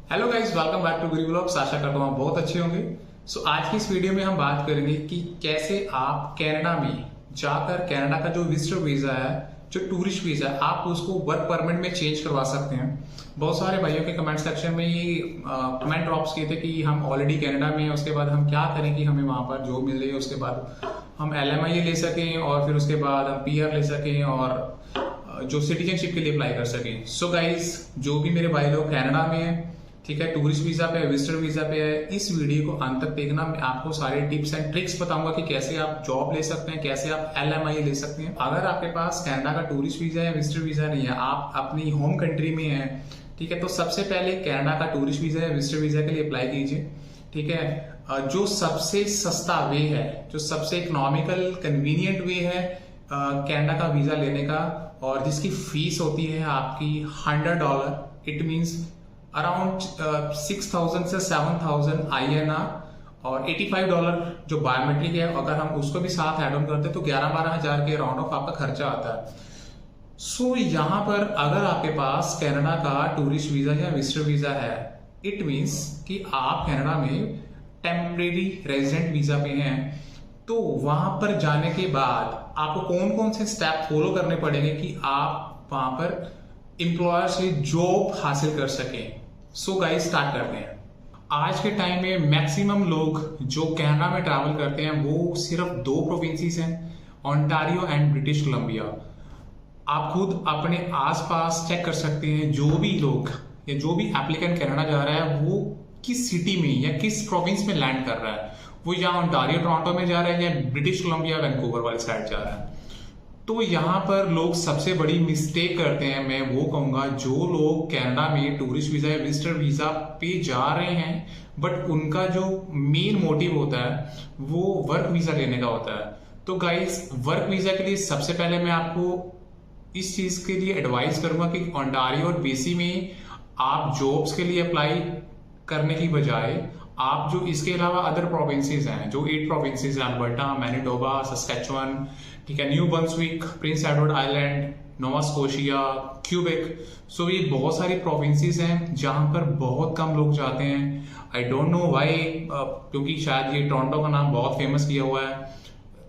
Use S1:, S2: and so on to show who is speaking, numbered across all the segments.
S1: Hello guys, welcome back to Guri vlogs. आशा करता हूँ आप बहुत अच्छे होंगे। आज की इस वीडियो में हम बात करेंगे कि कैसे आप कनाडा में जाकर कनाडा का जो विजिटर वीजा है, जो टूरिस्ट वीजा है, आप उसको वर्क परमिट में चेंज करवा सकते हैं। बहुत सारे भाइयों के कमेंट सेक्शन में ये कमेंट ड्रॉप्स किए थे कि हम ऑलरेडी कनाडा में हैं, उसके बाद हम क्या करें कि हमें वहां पर जॉब मिल रही है, उसके बाद हम LMIA ले सकें और फिर उसके बाद हम PR ले सकें और जो सिटीजनशिप के लिए अप्लाई कर सकें। सो गाइज, जो भी मेरे भाई लोग कनाडा में हैं, ठीक है, टूरिस्ट वीजा पे है, विजिटर वीजा पे है, इस वीडियो को अंत तक देखना। मैं आपको सारे टिप्स एंड ट्रिक्स बताऊंगा कि कैसे आप जॉब ले सकते हैं, कैसे आप LMIA ले सकते हैं। अगर आपके पास कनाडा का टूरिस्ट वीजा या विजिटर वीजा नहीं है, आप अपनी होम कंट्री में हैं, ठीक है, तो सबसे पहले कनाडा का टूरिस्ट वीजा या विजिटर वीजा के लिए अप्लाई कीजिए। ठीक है, जो सबसे सस्ता वे है, जो सबसे इकोनॉमिकल कन्वीनियंट वे है कनाडा का वीजा लेने का, और जिसकी फीस होती है आपकी $100। इट मीन्स अराउंड 6,000 से 7,000 INR और $85 जो बायोमेट्रिक है। अगर हम उसको भी साथ एड ऑन करते हैं तो 11-12 हजार के राउंड ऑफ आपका खर्चा आता है। सो यहाँ पर अगर आपके पास कनाडा का टूरिस्ट वीजा या विजिटर वीजा है, इट मीन्स कि आप कनाडा में टेम्परेरी रेजिडेंट वीजा पे हैं, तो वहां पर जाने के बाद आपको कौन कौन से स्टेप फॉलो करने पड़ेंगे कि आप वहां पर एम्प्लॉयर से जॉब हासिल कर सकें। सो गाइस, स्टार्ट करते हैं। आज के टाइम में मैक्सिमम लोग जो कनाडा में ट्रैवल करते हैं वो सिर्फ दो प्रोविंसेस हैं, ओंटारियो एंड ब्रिटिश कोलंबिया। आप खुद अपने आसपास चेक कर सकते हैं, जो भी लोग या जो भी एप्लीकेंट कनाडा जा रहा है वो किस सिटी में या किस प्रोविंस में लैंड कर रहा है। वो या ओंटारियो टोरंटो में जा रहा है या ब्रिटिश कोलंबिया वैंकूवर वाली साइड जा रहा है। तो यहाँ पर लोग सबसे बड़ी मिस्टेक करते हैं, मैं वो कहूंगा, जो लोग कनाडा में टूरिस्ट वीजा या विजिटर वीजा पे जा रहे हैं बट उनका जो मेन मोटिव होता है वो वर्क वीजा लेने का होता है। तो गाइस, वर्क वीजा के लिए सबसे पहले मैं आपको इस चीज के लिए एडवाइस करूंगा कि ओंटारियो और BC में आप जॉब्स के लिए अप्लाई करने की बजाय आप जो इसके अलावा अदर प्रोविंसेस हैं, जो 8 प्रोविंसेस हैं, अल्बर्टा, मैनिटोबा, सस्केचुअन, ठीक है, New Brunswick, Prince Edward Island, Nova Scotia, Quebec. So ये बहुत सारी प्रोविंसेस हैं जहां पर बहुत कम लोग जाते हैं। आई डोंट नो व्हाई, क्योंकि शायद ये टोरंटो का नाम बहुत फेमस किया हुआ है,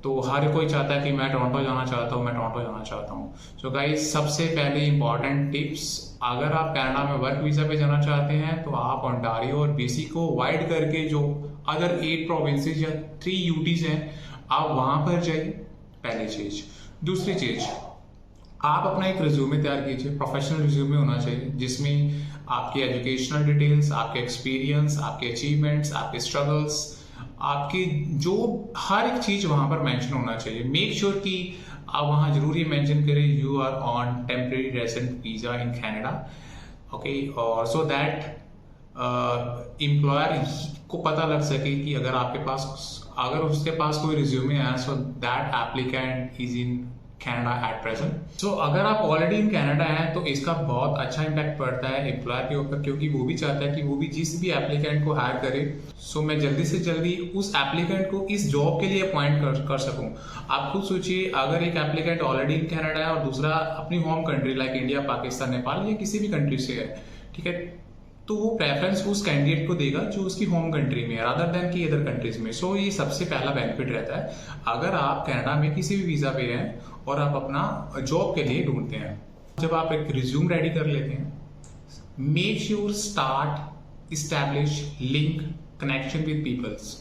S1: तो हर कोई चाहता है कि मैं टोरंटो जाना चाहता हूँ, मैं टोरंटो जाना चाहता हूँ। सो गाइस, सबसे पहले इंपॉर्टेंट टिप्स, अगर आप कनाडा में वर्क वीजा पे जाना चाहते हैं तो आप ओंटारियो और BC को वाइड करके जो अदर 8 प्रोविंसेस या 3 UTs हैं, आप वहां पर जाइए। पहली चीज। दूसरी चीज, आप अपना एक रिज्यूमे तैयार कीजिए, प्रोफेशनल रिज्यूमे होना चाहिए जिसमें आपकी एजुकेशनल डिटेल्स, आपके एक्सपीरियंस, आपके अचीवमेंट्स, आपके स्ट्रगल्स, आपकी जो हर एक चीज वहां पर मेंशन होना चाहिए। मेक श्योर कि आप वहां जरूर ये मेंशन करें you are on temporary resident visa in Canada, okay, और सो दैट एम्प्लॉयर को पता लग सके कि अगर उसके पास कोई रिज्यूमे है, so that applicant is in Canada at present. So अगर आप ऑलरेडी इन कनाडा हैं तो इसका बहुत अच्छा इम्पैक्ट पड़ता है एम्प्लॉयर के ऊपर, क्योंकि वो भी चाहता है कि वो भी जिस भी एप्लीकेंट को हायर करे, सो मैं जल्दी से जल्दी उस एप्लीकेंट को इस जॉब के लिए अपॉइंट कर सकूं। आप खुद सोचिए, अगर एक एप्लीकेंट ऑलरेडी इन कनाडा है और दूसरा अपनी home country like India, Pakistan, Nepal या किसी भी कंट्री से है, ठीक है, तो वो प्रेफरेंस उस कैंडिडेट को देगा जो उसकी होम कंट्री में है, रादर देन की अदर कंट्रीज में। सो ये सबसे पहला बेनिफिट रहता है अगर आप कनाडा में किसी भी वीजा पे हैं और आप अपना जॉब के लिए ढूंढते हैं। जब आप एक रिज्यूम रेडी कर लेते हैं, make sure start establish link connection with peoples.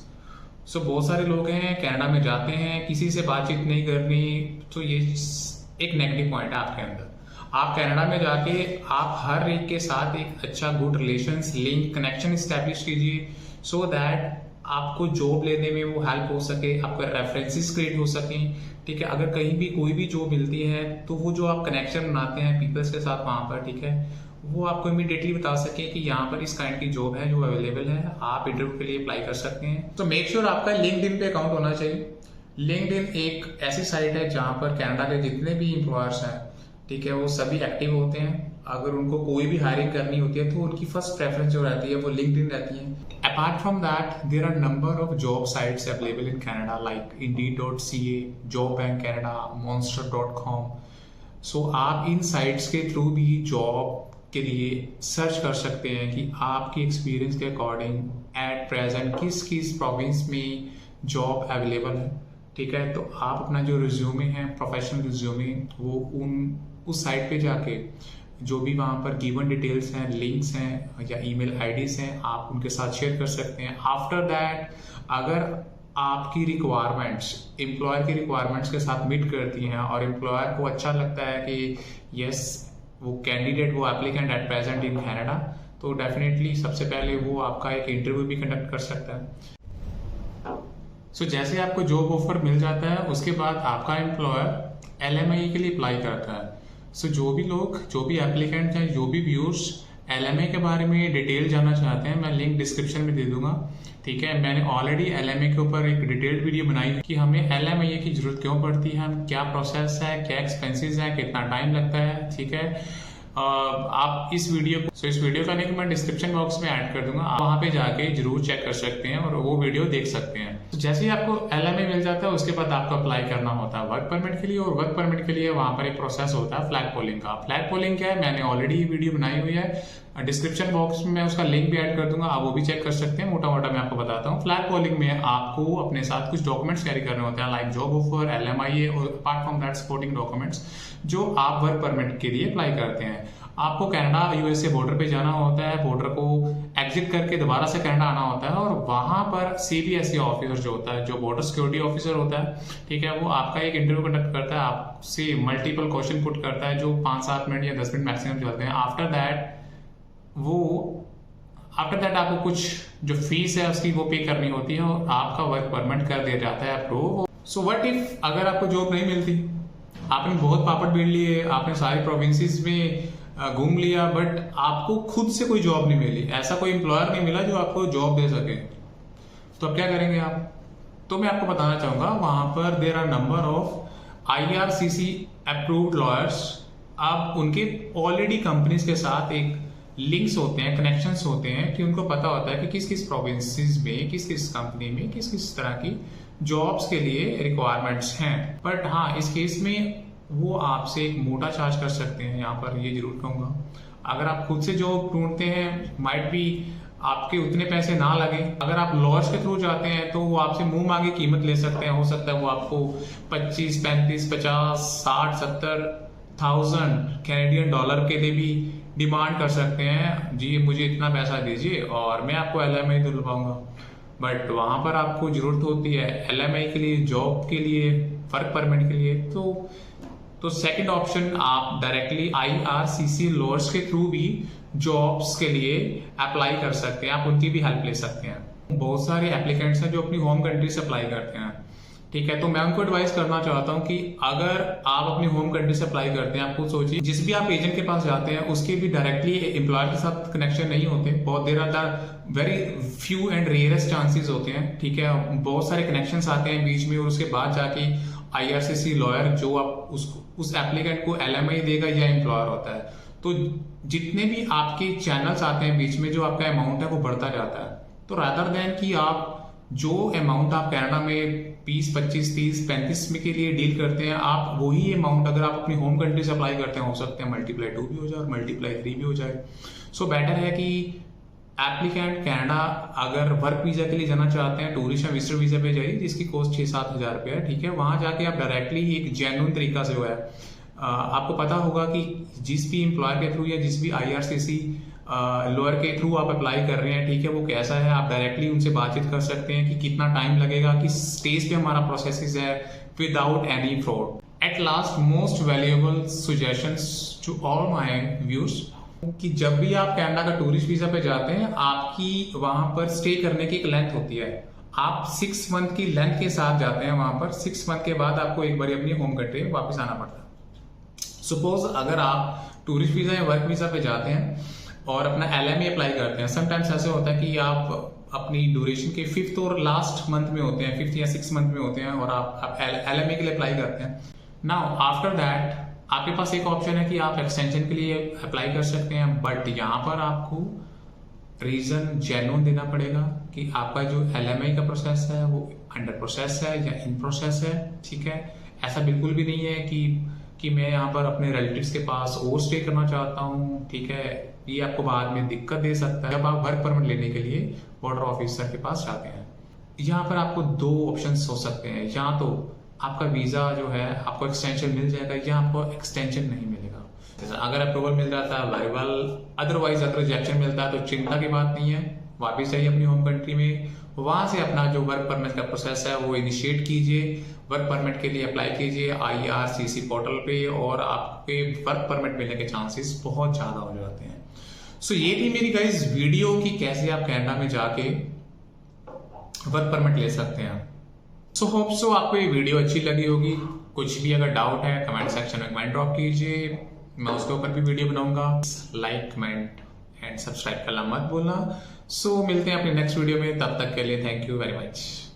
S1: So बहुत सारे लोग हैं कनाडा में जाते हैं, किसी से बातचीत नहीं करनी, तो ये एक नेगेटिव पॉइंट है आपके अंदर। आप कनाडा में जाके आप हर एक के साथ एक अच्छा good relations, link, connection establish कीजिए, सो दैट आपको जॉब लेने में वो हेल्प हो सके, आपका रेफरेंसेस क्रिएट हो सके। ठीक है, अगर कहीं भी कोई भी जॉब मिलती है तो वो जो आप कनेक्शन बनाते हैं पीपल्स के साथ वहां पर, ठीक है, वो आपको इमीडिएटली बता सके कि यहाँ पर इस काइंड की जॉब है जो अवेलेबल है, आप इंटरव्यू के लिए अप्लाई कर सकते हैं। तो मेक श्योर आपका लिंक्डइन पे अकाउंट होना चाहिए। लिंक्डइन एक ऐसी साइट है जहां पर कनाडा के जितने भी एम्प्लॉयर्स हैं, ठीक है, वो सभी एक्टिव होते हैं। अगर उनको कोई भी हायरिंग करनी होती है तो उनकी फर्स्ट प्रेफरेंस जो रहती है वो लिंक्डइन रहती है। Apart from that there are number of job sites available in Canada like Indeed.ca, job bank Canada, monster.com। So आप इन साइट्स के थ्रू भी जॉब के लिए सर्च कर सकते हैं कि आपकी एक्सपीरियंस के अकॉर्डिंग एट प्रेजेंट किस किस प्रोविंस में जॉब अवेलेबल है। ठीक है, तो आप अपना जो रिज्यूमे है, प्रोफेशनल रिज्यूमे, वो उस साइट पे जाके जो भी वहाँ पर गिवन डिटेल्स हैं, लिंक्स हैं या ईमेल आईडीज हैं, आप उनके साथ शेयर कर सकते हैं। आफ्टर दैट अगर आपकी रिक्वायरमेंट्स एम्प्लॉयर की रिक्वायरमेंट्स के साथ मीट करती हैं और एम्प्लॉयर को अच्छा लगता है कि यस वो कैंडिडेट, वो applicant at present in Canada, तो डेफिनेटली सबसे पहले वो आपका एक इंटरव्यू भी कंडक्ट कर सकता है। सो जैसे आपको जॉब ऑफर मिल जाता है उसके बाद आपका एम्प्लॉयर LMIA के लिए अप्लाई करता है। सो जो भी लोग, जो भी एप्लीकेंट हैं, जो भी व्यूअर्स LMIA के बारे में डिटेल जानना चाहते हैं, मैं लिंक डिस्क्रिप्शन में दे दूंगा। ठीक है, मैंने ऑलरेडी LMIA के ऊपर एक डिटेल्ड वीडियो बनाई है कि हमें LMIA की जरूरत क्यों पड़ती है, क्या प्रोसेस है, क्या एक्सपेंसेस है, कितना टाइम लगता है। ठीक है, आप इस वीडियो का लिंक मैं डिस्क्रिप्शन बॉक्स में ऐड कर दूंगा, आप वहां पे जाके जरूर चेक कर सकते हैं और वो वीडियो देख सकते हैं। तो जैसे ही आपको LMIA मिल जाता है उसके बाद आपको अप्लाई करना होता है वर्क परमिट के लिए, और वर्क परमिट के लिए वहां पर एक प्रोसेस होता है फ्लैग पोलिंग का। फ्लैग पोलिंग क्या है, मैंने ऑलरेडी वीडियो बनाई हुई है, डिस्क्रिप्शन बॉक्स में मैं उसका लिंक भी ऐड कर दूंगा, आप वो भी चेक कर सकते हैं। मोटा मोटा मैं आपको बताता हूँ। फ्लैग पोलिंग में आपको अपने साथ कुछ डॉक्यूमेंट्स कैरी करने होते हैं, लाइक जॉब ऑफर, LMIA और apart from that supporting documents जो आप वर्क परमिट के लिए अप्लाई करते हैं। आपको कनाडा USA बॉर्डर पे जाना होता है, बॉर्डर को एग्जिट करके दोबारा से कनाडा आना होता है, और वहां पर CBSE ऑफिसर जो होता है, जो बॉर्डर सिक्योरिटी ऑफिसर होता है, ठीक है, वो आपका एक इंटरव्यू कंडक्ट करता है, आपसे मल्टीपल क्वेश्चन पुट करता है जो 5-7 मिनट या 10 मिनट मैक्सिमम चलते हैं। आफ्टर दैट आपको कुछ जो फीस है उसकी वो पे करनी होती है और आपका वर्क परमिट कर दिया जाता है अप्रूव। सो व्हाट इफ अगर आपको जॉब नहीं मिलती, आपने बहुत पापड़ बेल लिए, आपने सारे प्रोविंसेस में घूम लिया, बट आपको खुद से कोई जॉब नहीं मिली, ऐसा कोई एम्प्लॉयर नहीं मिला जो आपको जॉब दे सके, तो अब क्या करेंगे आप? तो मैं आपको बताना चाहूंगा, वहां पर there are number of IRCC approved lawyers. आप उनके ऑलरेडी कंपनीज के साथ एक लिंक्स होते हैं, कनेक्शंस होते हैं कि उनको पता होता है कि किस किस प्रोविंसेस में, किस किस कंपनी में किस किस तरह की जॉब्स के लिए रिक्वायरमेंट्स हैं। बट हाँ, इस केस में वो आपसे एक मोटा चार्ज कर सकते हैं, यहाँ पर ये जरूर कहूंगा। अगर आप खुद से जॉब ढूंढते हैं, माइट भी आपके उतने पैसे ना लगे। अगर आप लॉयर्स के थ्रू जाते हैं तो वो आपसे मुंह मांगे कीमत ले सकते हैं। हो सकता है वो आपको 25, 35, 50, 60, 70,000 कैनेडियन डॉलर के लिए भी डिमांड कर सकते हैं, जी मुझे इतना पैसा दीजिए और मैं आपको LMIA दिलवाऊंगा। बट वहां पर आपको जरूरत होती है LMIA के लिए, जॉब के लिए, वर्क परमिट के लिए। तो सेकंड ऑप्शन, आप डायरेक्टली IRCC लॉयर्स के थ्रू भी जॉब्स के लिए अप्लाई कर सकते हैं, आप उनकी भी हेल्प ले सकते हैं। बहुत सारे एप्लीकेंट्स हैं जो अपनी होम कंट्री से अप्लाई करते हैं, ठीक है, तो मैं उनको एडवाइस करना चाहता हूं कि अगर आप अपनी होम कंट्री से अप्लाई करते हैं, आप खुद सोचिए, जिस भी आप एजेंट के पास जाते हैं उसके भी डायरेक्टली एम्प्लॉयर के साथ कनेक्शन नहीं होते, बहुत there are very few and rarest chances होते हैं, ठीक है, बहुत सारे कनेक्शंस आते हैं बीच में, और उसके बाद जाके IRCC लॉयर जो आप उस एप्लीकेंट को LMIA देगा या एम्प्लॉयर होता है। तो जितने भी आपके चैनल्स आते हैं बीच में, जो आपका अमाउंट है वो बढ़ता जाता है। तो रादर देन कि आप जो अमाउंट आप कनाडा में 20, 25, 30, 35 में के लिए डील करते हैं, आप वही अमाउंट अगर आप अपनी होम कंट्री से अप्लाई करते हैं, हो सकते हैं मल्टीप्लाई 2 भी हो जाए और मल्टीप्लाई 3 भी हो जाए। सो बेटर है कि एप्लीकेंट कनाडा अगर वर्क वीजा के लिए जाना चाहते हैं, टूरिस्ट या विजिटर वीजा पे जाइए, जिसकी कॉस्ट 6-7 हज़ार रुपये है, ठीक है, वहां जाके आप डायरेक्टली एक जेन्युइन तरीका से है, आपको पता होगा कि जिस भी एम्प्लॉयर के थ्रू या जिस भी IRCC लोअर के थ्रू आप अप्लाई कर रहे हैं, ठीक है, वो कैसा है, आप डायरेक्टली उनसे बातचीत कर सकते हैं कि कितना टाइम लगेगा, किस स्टेज पे हमारा प्रोसेस है, without any fraud. At last, most valuable suggestions to all my viewers, कि जब भी आप कनाडा का टूरिस्ट वीजा पे जाते हैं, आपकी वहां पर स्टे करने की एक लेंथ होती है, आप 6 मंथ की लेंथ के साथ जाते हैं वहां पर। 6 मंथ के बाद आपको एक बार अपनी होम कंट्री में वापस आना पड़ता है। सपोज अगर आप टूरिस्ट वीजा या वर्क वीजा पे जाते हैं और अपना LMIA अप्लाई करते हैं, समटाइम्स ऐसे होता है कि आप अपनी ड्यूरेशन के 5th और लास्ट मंथ में होते हैं, 5th या 6th मंथ में होते हैं, और आप LMIA के लिए अप्लाई करते हैं। नाउ आफ्टर दैट आपके पास एक ऑप्शन है कि आप एक्सटेंशन के लिए अप्लाई कर सकते हैं, बट यहाँ पर आपको रीजन जेन्युइन देना पड़ेगा कि आपका जो LMIA का प्रोसेस है वो अंडर प्रोसेस है या इन प्रोसेस है, ठीक है। ऐसा बिल्कुल भी नहीं है कि कि मैं यहाँ पर अपने रिलेटिव्स के पास और स्टे करना चाहता हूँ, ठीक है, ये आपको बाद में दिक्कत दे सकता है जब आप वर्क परमिट लेने के लिए बॉर्डर ऑफिसर के पास जाते हैं। यहाँ पर आपको दो ऑप्शंस हो सकते हैं, या तो आपका वीजा जो है आपको एक्सटेंशन मिल जाएगा या आपको एक्सटेंशन नहीं मिलेगा। जैसे अगर अप्रूवल मिल जाता है वेरी वेल, अदरवाइज अगर रिजेक्शन मिलता है तो चिंता की बात नहीं है, वापस जाइए अपनी होम कंट्री में, वहां से अपना जो वर्क परमिट का प्रोसेस है वो इनिशिएट कीजिए, वर्क परमिट के लिए अप्लाई कीजिए IRCC पोर्टल पे, और आपके वर्क परमिट मिलने के चांसेस बहुत ज्यादा हो जाते हैं। सो ये थी मेरी गाइस वीडियो कि कैसे आप कनाडा में जाके वर्क परमिट ले सकते हैं। सो होप सो आपको ये वीडियो अच्छी लगी होगी। कुछ भी अगर डाउट है कमेंट सेक्शन में कमेंट ड्रॉप कीजिए, मैं उसके ऊपर भी वीडियो बनाऊंगा। लाइक कमेंट एंड सब्सक्राइब करना मत भूलना। सो मिलते हैं अपने नेक्स्ट वीडियो में, तब तक के लिए थैंक यू वेरी मच।